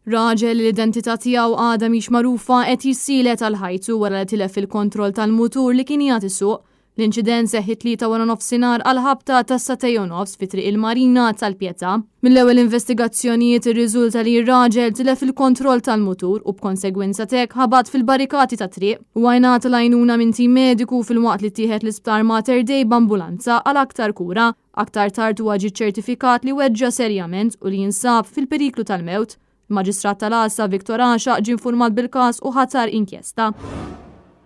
Raġel l-identità tiegħu għadha mhix magħrufa qed jissielet għal ħajtu wara li tilef il-kontroll tal-mutur li kien jagħti suq. L-inċident seħħi 3:09 għal ħabta tas 2:30 fi triq il-Marina tal-Pjetà. Mill-ewwel investigazzjonijiet irriżulta li r-raġel tilef il-kontroll tal-mutur u b'konsegwenza tek ħabat fil-barikati ta' triq u ngħinata l-għajnuna minn tim mediku fil-waqt li tieħed l-isptar Mater Dei b'ambulanza għal aktar kura. Aktar tard huwa ġie ċertifikat li weġġa serjament u li jinsab fil-periklu tal-mewt. Il-Maġistrat tal-Għassa Viktor Għaxa ġie infurmat bil-każ u ħatar inkjesta.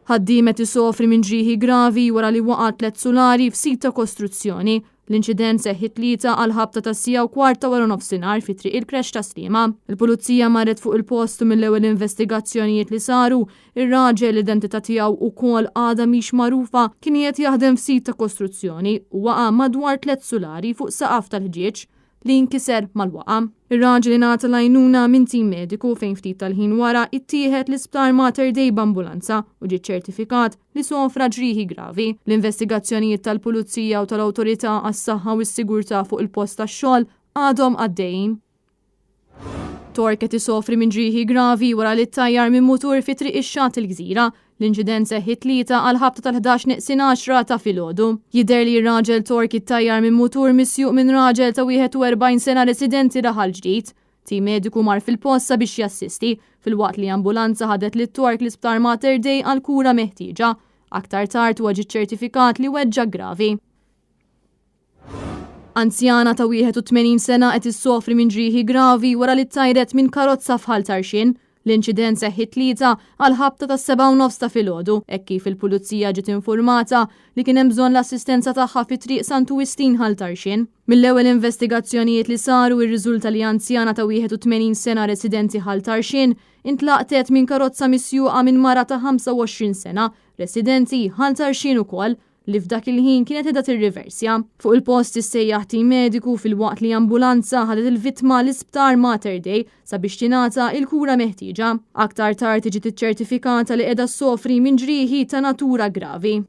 Ħaddiemet isofri minn ġrieħi gravi wara li waqgħet 3 sulari f'sit ta' kostruzzjoni. L-inċident seħħi 3 għal ħabta ta' 1:15 fi triq il-Krex ta' Sliema. Il-Pulizija marret fuq il-post u mill-ewwel investigazzjonijiet li saru, ir-raġel l-identità tiegħu wkoll għadha mhix magħrufa kien qed jaħdem f'sit ta' kostruzzjoni u waqa' madwar 3 sulari fuq saqaf tal-ħġieġ li nkiser mal-waqa'. Ir-raġel ingħata l-għajnuna minn tim mediku fejn ftit tal-ħin wara ittieħed l-isptar Mater Dei b'ambulanza u ġie ċertifikat li sofra ġrieħi gravi. L-investigazzjonijiet tal-Pulizija u tal-Awtorità għas-Saħħa u s-Sigurtà fuq il-post tax-xogħol għadhom għaddejjin. Tork qed isofri minn ġrieħi gravi wara li ttajjar minn mutur fi triq ix-Xat il-Gżira. L-inċident seħħi 3 għal ħabta tal-11:10 ta' filgħodu. Jidher li r-raġel Tork ittajjar minn mutur misjuq minn raġel ta' 41 sena residenti Raħal Ġdid. Tim mediku mar fil-post sabiex jassisti fil-waqt li ambulanza ħadet lit Tork l-isptar Mater Dei għal kura meħtieġa. Aktar tard huwa ġie ċertifikat li weġġa gravi. Anzjana ta' 81 sena qed issofri minn ġrieħi gravi wara li ttajret minn karozza f'ħal Tarxin. L-inċident seħħi 3 għal ħabta ta' 7:30 ta' filgħodu, hekk kif il-Pulizija ġiet informata li kien hemm bżonn l-assistenza tagħha fi triq Santu Wistin ħal Tarxin. Mill-ewwel investigazzjonijiet li saru irriżulta li anzjana ta' 81 sena residenti ħal Tarxin intlaqtet minn karozza misjuqa minn mara ta' 25 sena residenti ħal Tarxin ukoll li f'dak il-ħin kienet qiegħda tirriversja. Fuq il-post issejjaħ tim mediku fil-waqt li ambulanza ħadet il-vittma l-isptar Mater Dei sabiex tingħata il-kura meħtieġa. Aktar tard ġiet iċċertifikata li qiegħda ssofri minn ġrieħi ta' natura gravi.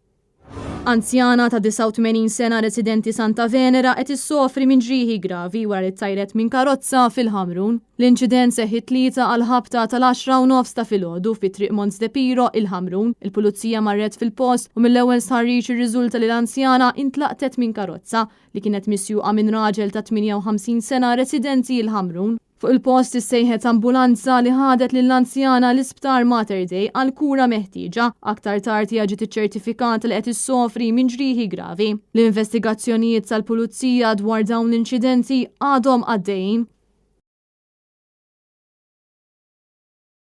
Anzjana ta' 89 sena residenti Santa Venera qed issofri minn ġrieħi gravi wara li ttajret minn karozza fil-Ħamrun. L-inċident seħħi 3 għal ħabta tal-10:30 ta' filgħodu fi triq Mons de Piro il-Ħamrun. Il-Pulizija marret fil-post u mill-ewwel stħarriġ irriżulta li l-anzjana intlaqtet minn karozza li kienet misjuqa minn raġel ta' 58 sena residenti il-Ħamrun. Fuq il-post issejħet ambulanza li ħadet lill-anzjana l-isptar Mater Dei għal kura meħtieġa. Aktar tard hija ġiet iċċertifikat li qed issofri minn ġrieħi gravi. L-investigazzjonijiet tal-Pulizija dwar dawn l-inċidenti għadhom għaddejjin.